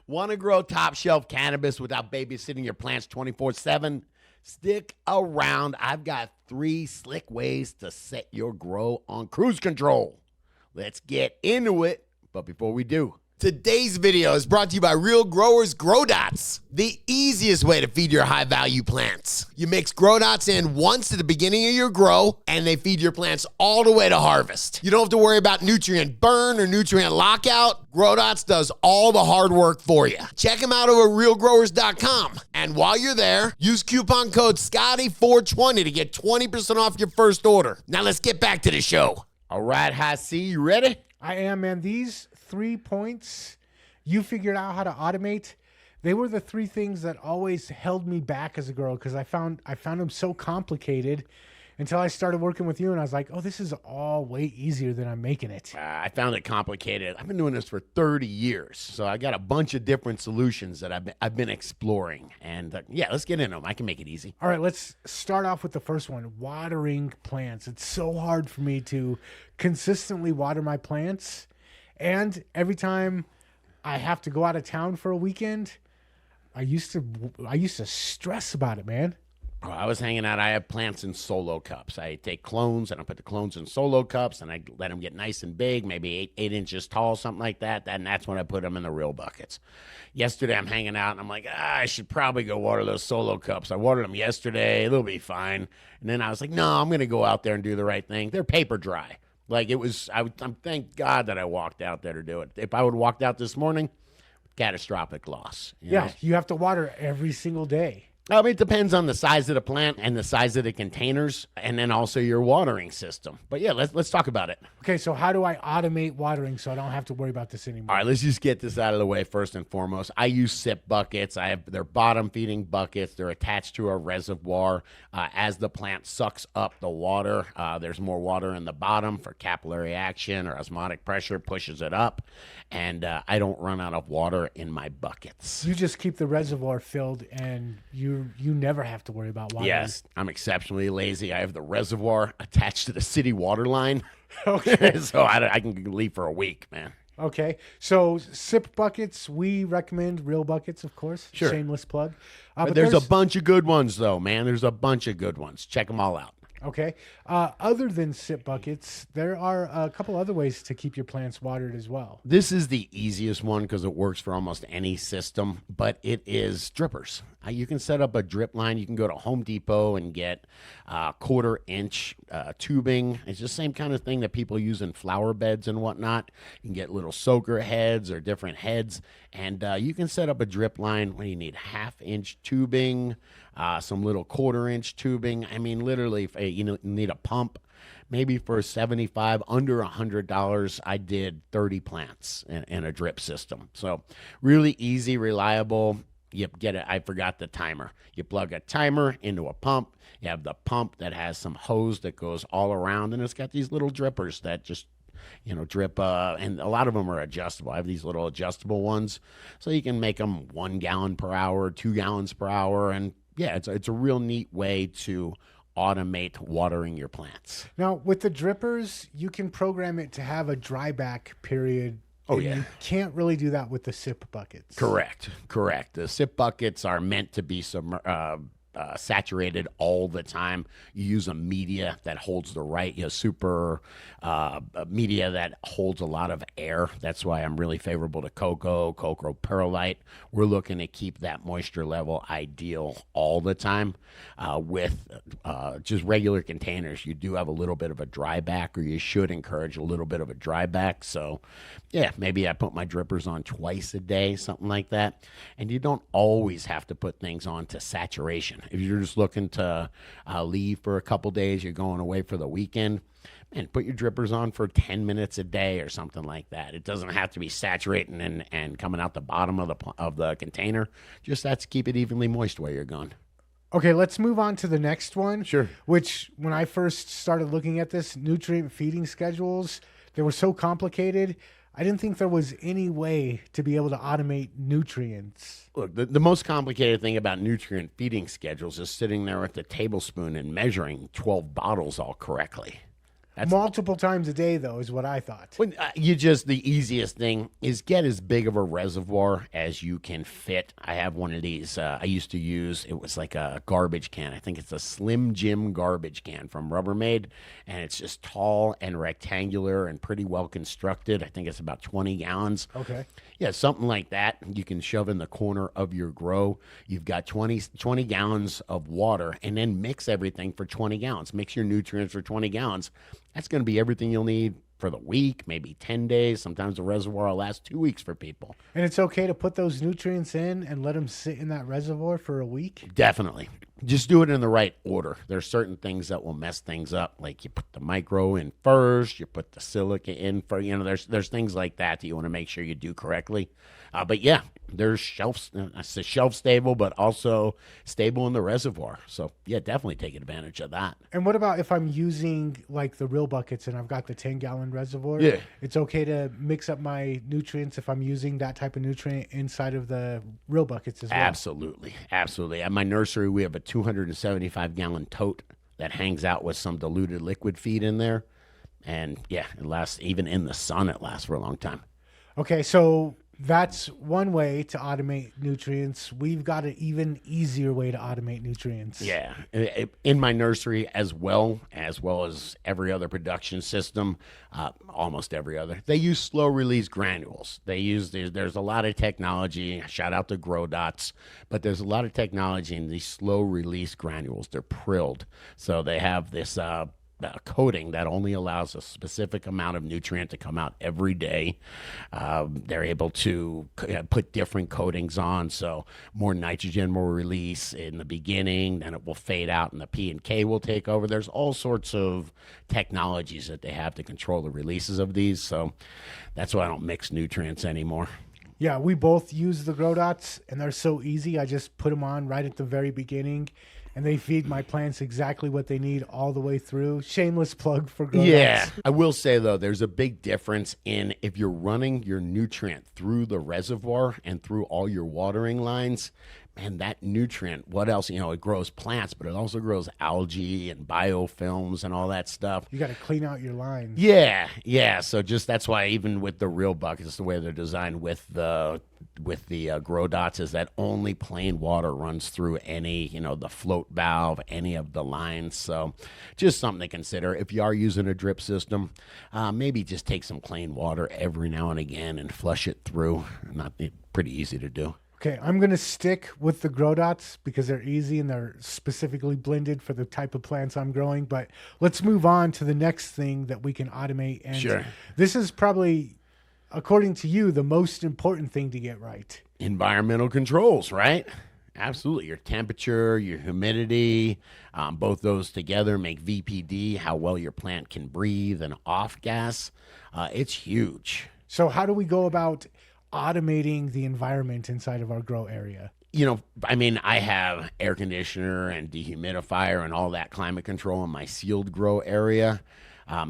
Want to grow top shelf cannabis without babysitting your plants 24/7? Stick around. I've got 3 slick ways to set your grow on cruise control. Let's get into it. But before we do, today's video is brought to you by Real Growers Grow Dots, the easiest way to feed your high-value plants. You mix grow dots in once at the beginning of your grow, and they feed your plants all the way to harvest. You don't have to worry about nutrient burn or nutrient lockout. Grow Dots does all the hard work for you. Check them out over at realgrowers.com. And while you're there, use coupon code Scotty420 to get 20% off your first order. Now let's get back to the show. All right, Hassie, you ready? I am, man. These 3 points you figured out how to automate. They were the 3 things that always held me back as a girl because I found them so complicated until I started working with you, and I was like, oh, this is all way easier than I'm making it. I found it complicated. I've been doing this for 30 years, so I got a bunch of different solutions that I've been exploring. And yeah, let's get into them. I can make it easy. All right, let's start off with the first one, watering plants. It's so hard for me to consistently water my plants, and every time I have to go out of town for a weekend, I used to stress about it, man. I was hanging out. I have plants in solo cups. I take clones and I put the clones in solo cups and I let them get nice and big, maybe 8 inches tall, something like that. And that's when I put them in the real buckets. Yesterday, I'm hanging out and I'm like, I should probably go water those solo cups. I watered them yesterday. They'll be fine. And then I was like, no, I'm going to go out there and do the right thing. They're paper dry. Like it was, I'm thank God that I walked out there to do it. If I would have walked out this morning, catastrophic loss. You know? You have to water every single day. I mean, it depends on the size of the plant and the size of the containers, and then also your watering system. But yeah, let's talk about it. Okay, so how do I automate watering so I don't have to worry about this anymore? All right, let's just get this out of the way first and foremost. I use sip buckets. They're bottom feeding buckets. They're attached to a reservoir. As the plant sucks up the water, there's more water in the bottom for capillary action or osmotic pressure pushes it up, and I don't run out of water in my buckets. You just keep the reservoir filled, and you never have to worry about watering. Yes, I'm exceptionally lazy. I have the reservoir attached to the city water line. Okay. So I can leave for a week, man. Okay. So sip buckets, we recommend Real Buckets, of course. Sure. Shameless plug. But there's a bunch of good ones, though, man. There's a bunch of good ones. Check them all out. Okay. Other than sip buckets, there are a couple other ways to keep your plants watered as well. This is the easiest one because it works for almost any system, but it is drippers. You can set up a drip line. You can go to Home Depot and get 1/4-inch tubing. It's the same kind of thing that people use in flower beds and whatnot. You can get little soaker heads or different heads, and you can set up a drip line. What do you need? 1/2-inch tubing, some little 1/4-inch tubing. I mean, literally, if you need a pump. Maybe for $75, under $100, I did 30 plants in a drip system. So really easy, reliable. You get it. I forgot the timer. You plug a timer into a pump. You have the pump that has some hose that goes all around, and it's got these little drippers that just, drip. And a lot of them are adjustable. I have these little adjustable ones, so you can make them 1 gallon per hour, 2 gallons per hour, and yeah, it's a real neat way to automate watering your plants. Now, with the drippers, you can program it to have a dry back period. Oh, yeah. You can't really do that with the sip buckets. Correct. The sip buckets are meant to be saturated all the time. You use a media that holds the right, super media that holds a lot of air. That's why I'm really favorable to cocoa perlite. We're looking to keep that moisture level ideal all the time. With just regular containers, you do have a little bit of a dry back, or you should encourage a little bit of a dry back. So yeah, maybe I put my drippers on twice a day, something like that. And you don't always have to put things on to saturation. If you're just looking to leave for a couple days, you're going away for the weekend, man, put your drippers on for 10 minutes a day or something like that. It doesn't have to be saturating and coming out the bottom of the container. Just that's to keep it evenly moist where you're going. Okay, let's move on to the next one. Sure. Which, when I first started looking at this, nutrient feeding schedules, they were so complicated. I didn't think there was any way to be able to automate nutrients. Look, the most complicated thing about nutrient feeding schedules is sitting there with the tablespoon and measuring 12 bottles all correctly. Multiple times a day, though, is what I thought. When the easiest thing is get as big of a reservoir as you can fit. I have one of these. I used to use, it was like a garbage can. I think it's a Slim Jim garbage can from Rubbermaid, and it's just tall and rectangular and pretty well constructed. I think it's about 20 gallons. Okay. Yeah, something like that. You can shove in the corner of your grow. You've got 20 gallons of water, and then mix everything for 20 gallons. Mix your nutrients for 20 gallons. That's going to be everything you'll need for the week, maybe 10 days. Sometimes the reservoir will last 2 weeks for people. And it's okay to put those nutrients in and let them sit in that reservoir for a week? Definitely. Just do it in the right order. There's certain things that will mess things up, like you put the micro in first, you put the silica in for, there's things like that you want to make sure you do correctly. But yeah, there's shelf stable, but also stable in the reservoir. So yeah, definitely take advantage of that. And what about if I'm using like the real buckets and I've got the 10-gallon reservoir? Yeah. It's okay to mix up my nutrients if I'm using that type of nutrient inside of the real buckets as well? Absolutely. Absolutely. At my nursery, we have a 275-gallon tote that hangs out with some diluted liquid feed in there. And yeah, it lasts, even in the sun, it lasts for a long time. Okay, so that's one way to automate nutrients. We've got an even easier way to automate nutrients. Yeah, in my nursery as well as every other production system, almost every other, they use slow release granules. There's a lot of technology. Shout out to Grow Dots, but there's a lot of technology in these slow release granules. They're prilled, so they have this coating that only allows a specific amount of nutrient to come out every day. They're able to put different coatings on, so more nitrogen will release in the beginning, then it will fade out and the P and K will take over. There's all sorts of technologies that they have to control the releases of these, so that's why I don't mix nutrients anymore. Yeah, we both use the Grow Dots, and they're so easy. I just put them on right at the very beginning, and they feed my plants exactly what they need all the way through. Shameless plug for Grow Dots. I will say, though, there's a big difference in if you're running your nutrient through the reservoir and through all your watering lines. Man, that nutrient, what else? It grows plants, but it also grows algae and biofilms and all that stuff. You got to clean out your lines. Yeah. So that's why even with the real buckets, the way they're designed with the Grow Dots is that only plain water runs through any, the float valve, any of the lines. So just something to consider. If you are using a drip system, maybe just take some plain water every now and again and flush it through. Pretty easy to do. Okay, I'm going to stick with the Grow Dots because they're easy and they're specifically blended for the type of plants I'm growing. But let's move on to the next thing that we can automate. And sure. This is probably, according to you, the most important thing to get right. Environmental controls, right? Absolutely. Your temperature, your humidity, both those together make VPD, how well your plant can breathe, and off gas. It's huge. So how do we go about automating the environment inside of our grow area? I have air conditioner and dehumidifier and all that climate control in my sealed grow area.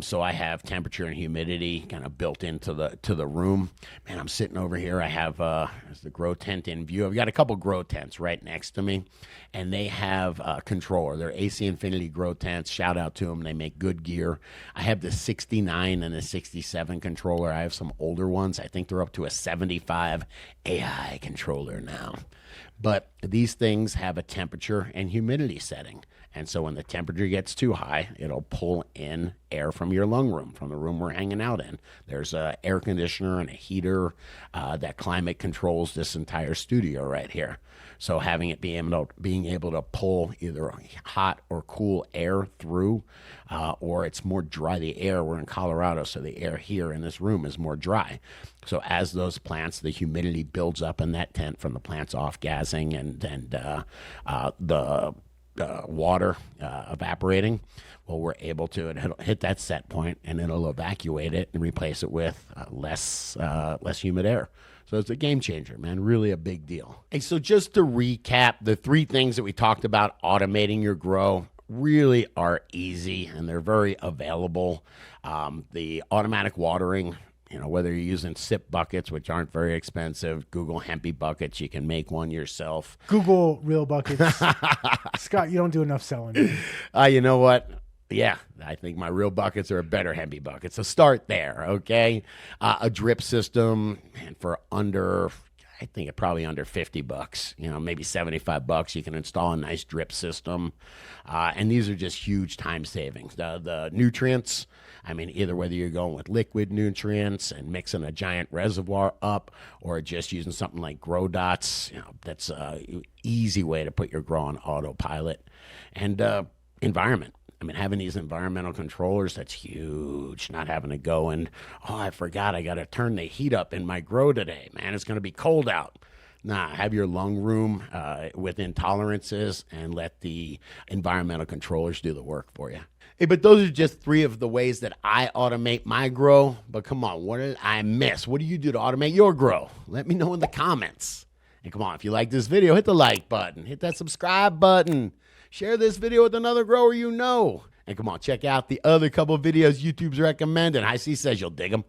So I have temperature and humidity kind of built into the room. Man, I'm sitting over here. I have the grow tent in view. I've got a couple grow tents right next to me, and they have a controller. They're AC Infinity grow tents. Shout out to them. They make good gear. I have the 69 and the 67 controller. I have some older ones. I think they're up to a 75 AI controller now. But these things have a temperature and humidity setting. And so when the temperature gets too high, it'll pull in air from your lung room, from the room we're hanging out in. There's an air conditioner and a heater that climate controls this entire studio right here. So having it being able to pull either hot or cool air through, or it's more dry. The air, we're in Colorado, so the air here in this room is more dry. So as those plants, the humidity builds up in that tent from the plants off-gassing and the water evaporating, well, we're able to hit that set point, and it'll evacuate it and replace it with less humid air. So it's a game changer, man. Really a big deal. Hey, so just to recap, the three things that we talked about automating your grow really are easy, and they're very available. The automatic watering, whether you're using SIP buckets, which aren't very expensive, Google Hempy buckets, you can make one yourself. Google real buckets. Scott, you don't do enough selling. You know what? Yeah, I think my real buckets are a better Hemi bucket. So start there, okay? A drip system, and for under, I think it probably under $50, maybe $75, you can install a nice drip system. And these are just huge time savings. The nutrients, I mean, either whether you're going with liquid nutrients and mixing a giant reservoir up or just using something like Grow Dots, that's an easy way to put your grow on autopilot. And environment. I mean, having these environmental controllers, that's huge. Not having to go and, oh, I forgot I got to turn the heat up in my grow today. Man, it's going to be cold out. Nah, have your lung room within tolerances and let the environmental controllers do the work for you. Hey, but those are just 3 of the ways that I automate my grow. But come on, what did I miss? What do you do to automate your grow? Let me know in the comments. And come on, if you like this video, hit the like button. Hit that subscribe button. Share this video with another grower you know. And come on, check out the other couple of videos YouTube's recommending. High C says you'll dig them.